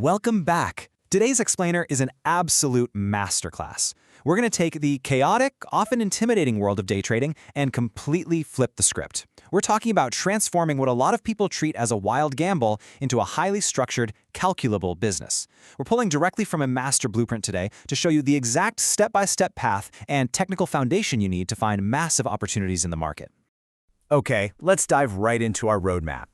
Welcome back. Today's explainer is an absolute masterclass. We're going to take the chaotic, often intimidating world of day trading and completely flip the script. We're talking about transforming what a lot of people treat as a wild gamble into a highly structured, calculable business. We're pulling directly from a master blueprint today to show you the exact step-by-step path and technical foundation you need to find massive opportunities in the market. Okay, let's dive right into our roadmap.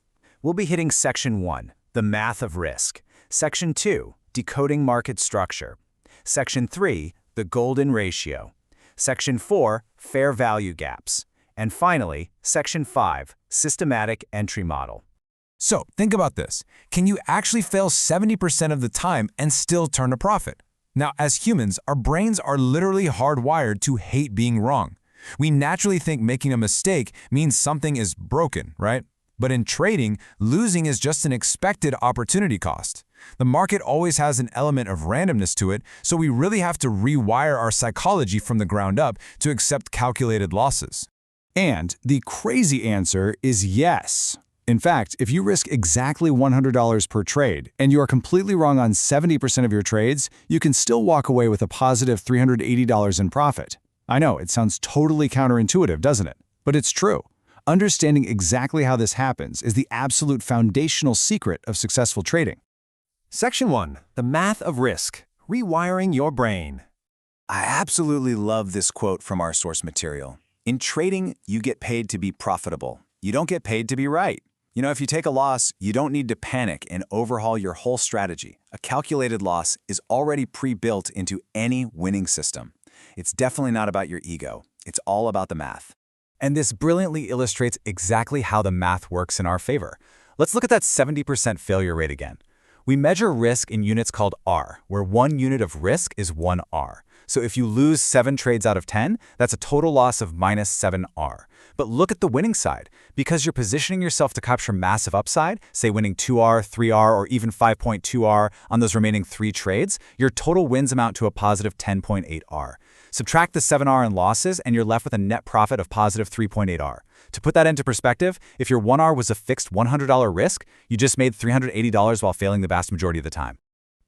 We'll be hitting Section 1, the math of risk. Section 2, decoding market structure. Section 3, the golden ratio. Section 4, fair value gaps. And finally, Section 5, systematic entry model. So, think about this. Can you actually fail 70% of the time and still turn a profit? Now, as humans, our brains are literally hardwired to hate being wrong. We naturally think making a mistake means something is broken, right? But in trading, losing is just an expected opportunity cost. The market always has an element of randomness to it, so we really have to rewire our psychology from the ground up to accept calculated losses. And the crazy answer is yes. In fact, if you risk exactly $100 per trade and you are completely wrong on 70% of your trades, you can still walk away with a positive $380 in profit. I know, it sounds totally counterintuitive, doesn't it? But it's true. Understanding exactly how this happens is the absolute foundational secret of successful trading. Section 1, the math of risk, rewiring your brain. I absolutely love this quote from our source material. In trading, you get paid to be profitable. You don't get paid to be right. If you take a loss, you don't need to panic and overhaul your whole strategy. A calculated loss is already pre-built into any winning system. It's definitely not about your ego. It's all about the math. And this brilliantly illustrates exactly how the math works in our favor. Let's look at that 70% failure rate again. We measure risk in units called R, where 1 unit of risk is 1 R. So if you lose 7 trades out of 10, that's a total loss of minus 7 R. But look at the winning side. Because you're positioning yourself to capture massive upside, say winning 2R, 3R, or even 5.2R on those remaining 3 trades, your total wins amount to a positive 10.8R. Subtract the 7R in losses, and you're left with a net profit of positive 3.8R. To put that into perspective, if your 1R was a fixed $100 risk, you just made $380 while failing the vast majority of the time.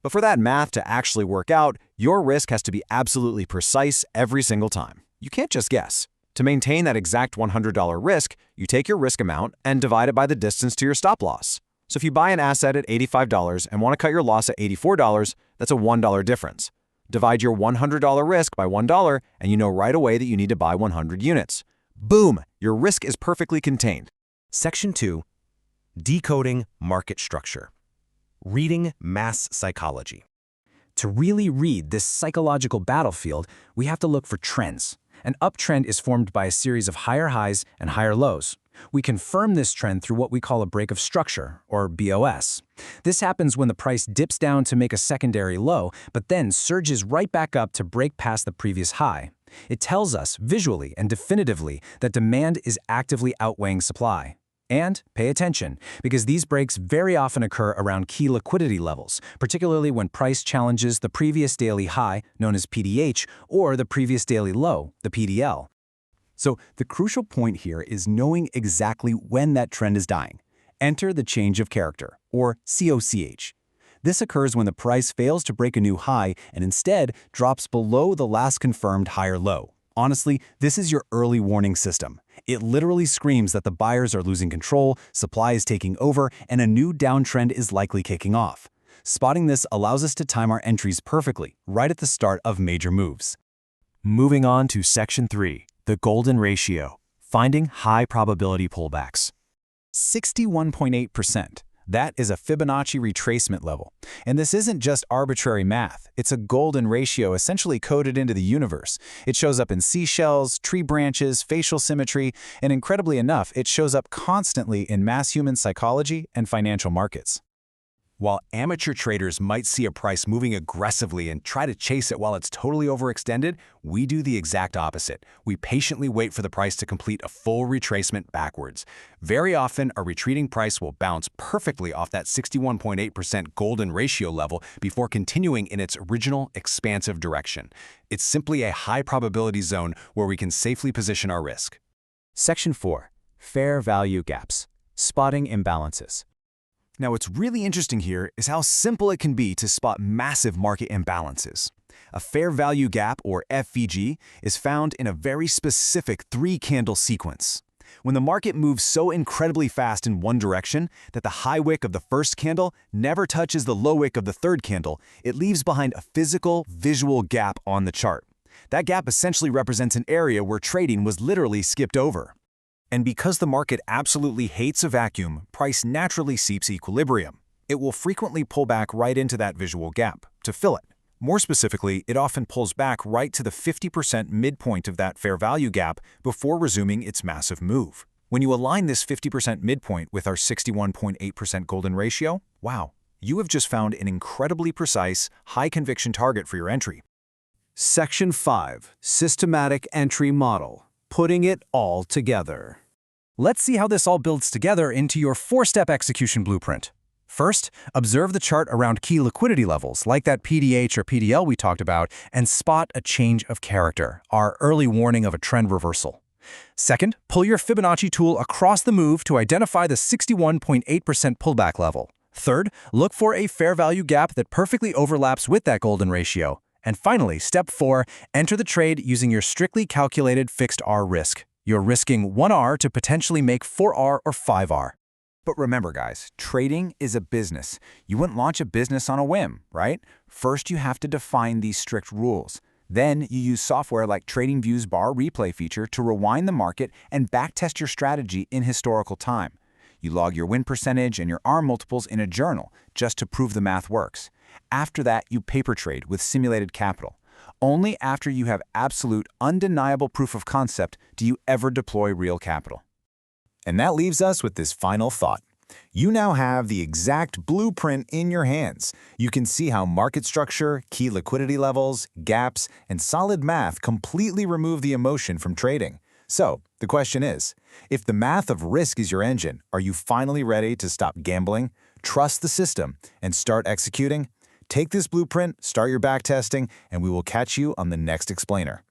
But for that math to actually work out, your risk has to be absolutely precise every single time. You can't just guess. To maintain that exact $100 risk, you take your risk amount and divide it by the distance to your stop loss. So if you buy an asset at $85 and want to cut your loss at $84, that's a $1 difference. Divide your $100 risk by $1, and you know right away that you need to buy 100 units. Boom! Your risk is perfectly contained. Section 2, decoding market structure. Reading mass psychology. To really read this psychological battlefield, we have to look for trends. An uptrend is formed by a series of higher highs and higher lows. We confirm this trend through what we call a break of structure, or BOS. This happens when the price dips down to make a secondary low, but then surges right back up to break past the previous high. It tells us, visually and definitively, that demand is actively outweighing supply. And pay attention, because these breaks very often occur around key liquidity levels, particularly when price challenges the previous daily high, known as PDH, or the previous daily low, the PDL. So the crucial point here is knowing exactly when that trend is dying. Enter the change of character, or COCH. This occurs when the price fails to break a new high and instead drops below the last confirmed higher low. Honestly, this is your early warning system. It literally screams that the buyers are losing control, supply is taking over, and a new downtrend is likely kicking off. Spotting this allows us to time our entries perfectly, right at the start of major moves. Moving on to Section 3, the golden ratio, finding high probability pullbacks. 61.8%. That is a Fibonacci retracement level. And this isn't just arbitrary math. It's a golden ratio essentially coded into the universe. It shows up in seashells, tree branches, facial symmetry, and incredibly enough, it shows up constantly in mass human psychology and financial markets. While amateur traders might see a price moving aggressively and try to chase it while it's totally overextended, we do the exact opposite. We patiently wait for the price to complete a full retracement backwards. Very often, a retreating price will bounce perfectly off that 61.8% golden ratio level before continuing in its original expansive direction. It's simply a high probability zone where we can safely position our risk. Section 4, fair value gaps, spotting imbalances. Now, what's really interesting here is how simple it can be to spot massive market imbalances. A fair value gap, or FVG, is found in a very specific three-candle sequence. When the market moves so incredibly fast in one direction that the high wick of the first candle never touches the low wick of the third candle, it leaves behind a physical, visual gap on the chart. That gap essentially represents an area where trading was literally skipped over. And because the market absolutely hates a vacuum, price naturally seeks equilibrium. It will frequently pull back right into that visual gap to fill it. More specifically, it often pulls back right to the 50% midpoint of that fair value gap before resuming its massive move. When you align this 50% midpoint with our 61.8% golden ratio, wow, you have just found an incredibly precise, high-conviction target for your entry. Section 5. Systematic Entry Model. Putting it all together. Let's see how this all builds together into your 4-step execution blueprint. First, observe the chart around key liquidity levels, like that PDH or PDL we talked about, and spot a change of character, our early warning of a trend reversal. Second, pull your Fibonacci tool across the move to identify the 61.8% pullback level. Third, look for a fair value gap that perfectly overlaps with that golden ratio. And finally, step 4, enter the trade using your strictly calculated fixed R risk. You're risking 1R to potentially make 4R or 5R. But remember, guys, trading is a business. You wouldn't launch a business on a whim, right? First, you have to define these strict rules. Then, you use software like TradingView's bar replay feature to rewind the market and backtest your strategy in historical time. You log your win percentage and your ARM multiples in a journal just to prove the math works. After that, you paper trade with simulated capital. Only after you have absolute, undeniable proof of concept do you ever deploy real capital. And that leaves us with this final thought. You now have the exact blueprint in your hands. You can see how market structure, key liquidity levels, gaps, and solid math completely remove the emotion from trading. So, the question is, if the math of risk is your engine, are you finally ready to stop gambling, trust the system, and start executing? Take this blueprint, start your backtesting, and we will catch you on the next explainer.